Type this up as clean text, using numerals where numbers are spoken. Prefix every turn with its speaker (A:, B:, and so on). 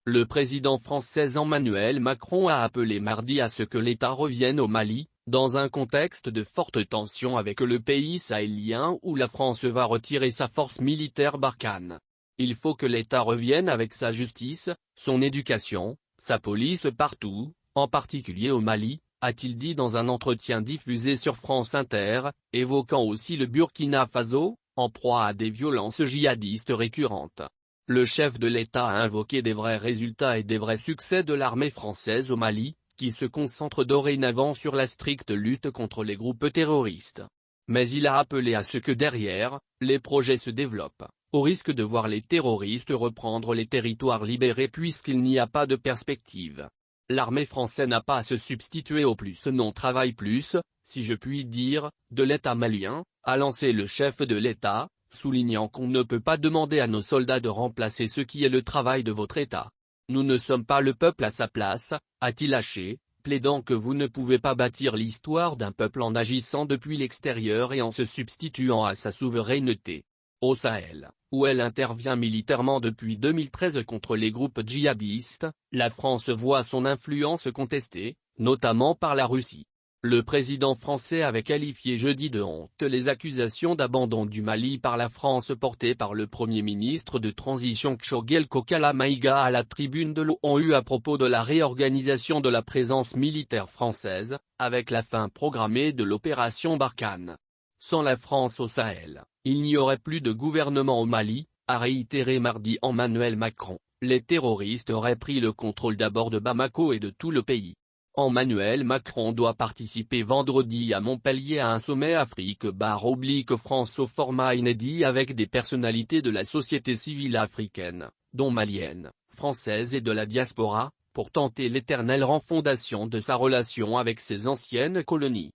A: Le président français Emmanuel Macron a appelé mardi à ce que l'État revienne au Mali, dans un contexte de forte tension avec le pays sahélien où la France va retirer sa force militaire Barkhane. Il faut que l'État revienne avec sa justice, son éducation, sa police partout, en particulier au Mali, a-t-il dit dans un entretien diffusé sur France Inter, évoquant aussi le Burkina Faso, en proie à des violences djihadistes récurrentes. Le chef de l'État a invoqué des vrais résultats et des vrais succès de l'armée française au Mali, qui se concentre dorénavant sur la stricte lutte contre les groupes terroristes. Mais il a appelé à ce que derrière, les projets se développent, au risque de voir les terroristes reprendre les territoires libérés puisqu'il n'y a pas de perspective. L'armée française n'a pas à se substituer au plus non travail plus, si je puis dire, de l'État malien, a lancé le chef de l'État, soulignant qu'on ne peut pas demander à nos soldats de remplacer ce qui est le travail de votre État. Nous ne sommes pas le peuple à sa place, a-t-il haché, plaidant que vous ne pouvez pas bâtir l'histoire d'un peuple en agissant depuis l'extérieur et en se substituant à sa souveraineté. Au Sahel, où elle intervient militairement depuis 2013 contre les groupes djihadistes, la France voit son influence contestée, notamment par la Russie. Le président français avait qualifié jeudi de honte les accusations d'abandon du Mali par la France portées par le Premier ministre de transition Choguel Kokala Maïga à la tribune de l'ONU à propos de la réorganisation de la présence militaire française, avec la fin programmée de l'opération Barkhane. Sans la France au Sahel, il n'y aurait plus de gouvernement au Mali, a réitéré mardi Emmanuel Macron. Les terroristes auraient pris le contrôle d'abord de Bamako et de tout le pays. Emmanuel Macron doit participer vendredi à Montpellier à un sommet Afrique/France au format inédit avec des personnalités de la société civile africaine, dont malienne, française et de la diaspora, pour tenter l'éternelle refondation de sa relation avec ses anciennes colonies.